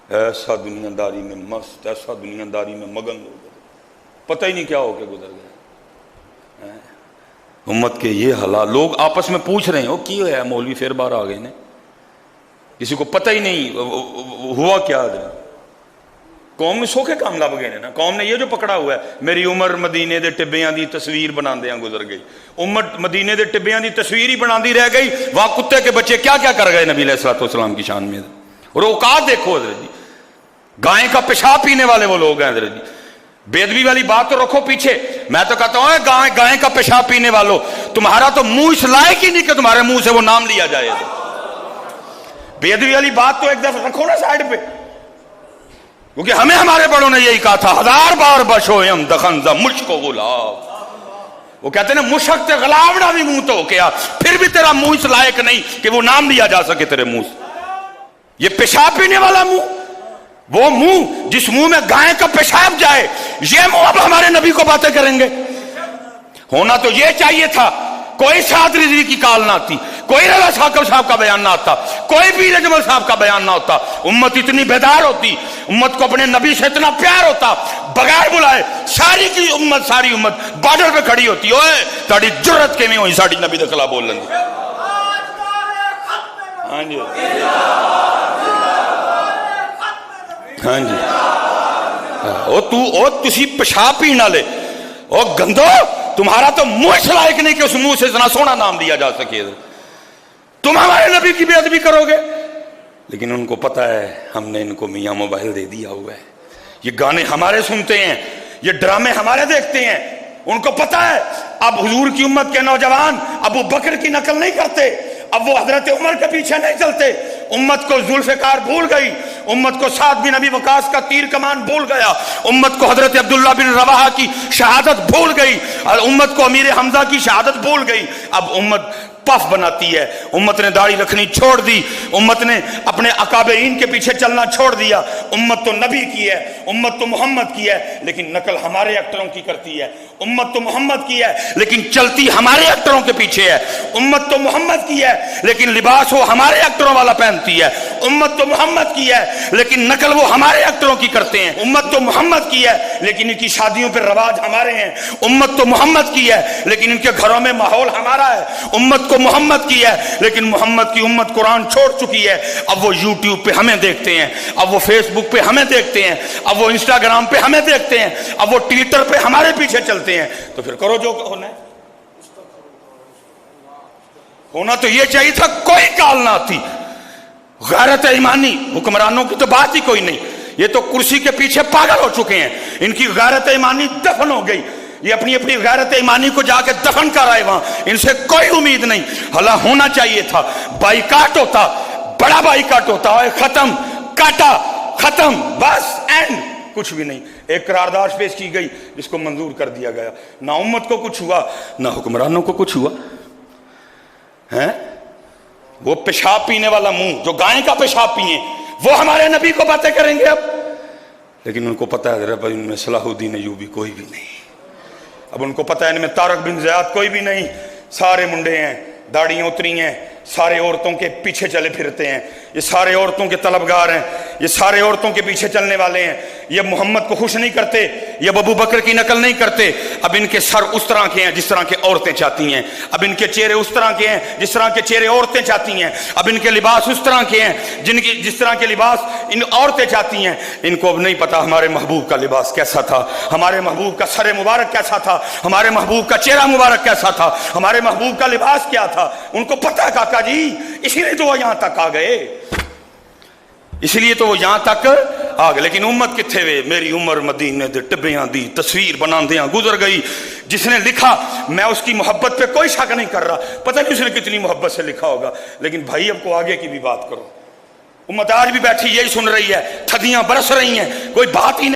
ایسا دنیا داری میں مست، ایسا دنیا داری میں مگن ہو گئے، پتہ ہی نہیں کیا ہو کے گزر گئے امت کے یہ حالات۔ لوگ آپس میں پوچھ رہے ہیں وہ کی ہے مولوی پھر باہر آ گئے نے، کسی کو پتہ ہی نہیں ہوا کیا۔ قوم نے سوکھے کام لب گئے نا، قوم نے یہ جو پکڑا ہوا ہے میری عمر مدینے دے ٹبیاں دی تصویر بنا دیاں گزر گئی، امت مدینے دے ٹبیاں دی تصویر ہی بنا دی رہ گئی، وہاں کتے کے بچے کیا کیا کر گئے نبی علیہ الصلوۃ والسلام کی شان میں۔ اور اوقات دیکھو حضرت جی، گائے کا پیشاب پینے والے وہ لوگ ہیں حضرت جی۔ بے ادبی والی بات تو رکھو پیچھے، میں تو کہتا ہوں گائے کا پیشاب پینے والوں، تمہارا تو منہ اس لائق ہی نہیں کہ تمہارے منہ سے وہ نام لیا جائے۔ بے ادبی والی بات تو ایک دفعہ رکھو نا سائڈ پہ، کیونکہ ہمیں ہمارے بڑوں نے یہی کہا تھا، 1000 بار بشویم دخن ز مشک و غلاب۔ وہ کہتے ہیں نا مشک تے غلابڑا بھی منہ تو کیا، پھر بھی تیرا منہ اس لائق نہیں کہ وہ نام لیا جا سکے تیرے منہ سے۔ یہ پیشاب پینے والا منہ، وہ منہ جس منہ میں گائے کا پیشاب جائے، یہ منہ اب ہمارے نبی کو باتیں کریں گے؟ ہونا تو یہ چاہیے تھا، کوئی سعد رضوی کی کال نہ آتی، کوئی رضا ثاقب صاحب کا بیان نہ آتا، کوئی پیر اجمل صاحب کا بیان نہ ہوتا، امت اتنی بیدار ہوتی، امت کو اپنے نبی سے اتنا پیار ہوتا، بغیر بلائے ساری کی امت، ساری امت بارڈر پہ کھڑی ہوتی، اوے تاڑی جرت کے میں ہوئی ساڑی نبی دے خلاف بول لیں۔ ہاں جی ہاں جی، او تسی پیشاب پینا لے، او گندو تمہارا تو منہ اس لائق نہیں کہ اس منہ سے اتنا سونا نام دیا جا سکے، تم ہمارے نبی کی بے ادبی کرو گے۔ لیکن ان کو پتہ ہے ہم نے ان کو میاں موبائل دے دیا ہوا ہے، یہ گانے ہمارے سنتے ہیں، یہ ڈرامے ہمارے دیکھتے ہیں، ان کو پتہ ہے اب حضور کی امت کے نوجوان ابو بکر کی نقل نہیں کرتے، اب وہ حضرت عمر کے پیچھے نہیں چلتے، امت کو ذوالفقار بھول گئی، امت کو سعد بن ابی وقاص کا تیر کمان بھول گیا، امت کو حضرت عبداللہ بن رواحہ کی شہادت بھول گئی، اور امت کو امیر حمزہ کی شہادت بھول گئی۔ اب امت پف بناتی ہے، امت نے داڑھی رکھنی چھوڑ دی، امت نے اپنے اکابرین کے پیچھے چلنا چھوڑ دیا۔ امت تو نبی کی ہے، امت تو محمد کی ہے، لیکن نقل ہمارے ایکٹروں کی کرتی ہے۔ امت تو محمد کی ہے لیکن چلتی ہمارے ایکٹروں کے پیچھے ہے۔ امت تو محمد کی ہے لیکن لباس وہ ہمارے ایکٹروں والا پہنتی ہے۔ امت تو محمد کی ہے لیکن نقل وہ ہمارے ایکٹروں کی کرتے ہیں۔ امت تو محمد کی ہے لیکن ان کی شادیوں پہ رواج ہمارے ہیں۔ امت تو محمد کی ہے لیکن ان کے گھروں میں ماحول ہمارا ہے۔ امت کو محمد کی ہے لیکن محمد کی امت قرآن چھوڑ چکی ہے، اب وہ یوٹیوب پہ ہمیں دیکھتے ہیں، اب وہ فیس بک پہ ہمیں دیکھتے ہیں، اب وہ انسٹاگرام پہ ہمیں دیکھتے ہیں، اب وہ ٹویٹر پہ ہمارے پیچھے چلتے ہیں۔ تو پھر کرو جو ہونا ہے۔ ہونا تو یہ چاہیے تھا کوئی کال نہ آتی، غیرت ایمانی، حکمرانوں کی تو بات ہی کوئی نہیں، یہ تو کرسی کے پیچھے پاگل ہو چکے ہیں، ان کی غیرت ایمانی دفن ہو گئی، یہ اپنی اپنی غیرت ایمانی کو جا کے دفن کر آئے وہاں، ان سے کوئی امید نہیں۔ حالا ہونا چاہیے تھا، بائیکاٹ ہوتا، بڑا بائیکاٹ ہوتا، ختم، کاٹا، ختم، بس اینڈ، کچھ بھی نہیں۔ ایک قرارداد پیش کی گئی جس کو منظور کر دیا گیا، نہ امت کو کچھ ہوا نہ حکمرانوں کو کچھ ہوا ہے۔ وہ پیشاب پینے والا منہ جو گائے کا پیشاب پیئے وہ ہمارے نبی کو باتیں کریں گے اب، لیکن ان کو پتہ ہے رب ان میں صلاح الدین ایوبی کوئی بھی نہیں، اب ان کو پتہ ہے ان میں طارق بن زیاد کوئی بھی نہیں، سارے منڈے ہیں، داڑیاں اتری ہیں، سارے عورتوں کے پیچھے چلے پھرتے ہیں، یہ سارے عورتوں کے طلبگار ہیں، یہ سارے عورتوں کے پیچھے چلنے والے ہیں، یہ محمد کو خوش نہیں کرتے، یہ ابو بکر کی نقل نہیں کرتے۔ اب ان کے سر اس طرح کے ہیں جس طرح کے عورتیں چاہتی ہیں، اب ان کے چہرے اس طرح کے ہیں جس طرح کے چہرے عورتیں چاہتی ہیں، اب ان کے لباس اس طرح کے ہیں جس طرح کے لباس ان عورتیں چاہتی ہیں۔ ان کو اب نہیں پتا ہمارے محبوب کا لباس کیسا تھا، ہمارے محبوب کا سر مبارک کیسا تھا، ہمارے محبوب کا چہرہ مبارک کیسا تھا، ہمارے محبوب کا لباس کیا تھا، ان کو پتہ کاکا جی، اسی لیے تو وہ یہاں تک آ گئے، اس لیے تو وہ یہاں تک آ گئے۔ لیکن امت کتھے وے، میری عمر مدینے دے ٹبیاں دی تصویر بناندیاں گزر گئی۔ جس نے لکھا میں اس کی محبت پہ کوئی شک نہیں کر رہا، پتہ نہیں اس نے کتنی محبت سے لکھا ہوگا، لیکن بھائی اب کو آگے کی بھی بات کرو۔ امت آج بھی بیٹھی یہی سن رہی ہے، تھدیاں برس رہی ہیں، کوئی بات ہی نہیں۔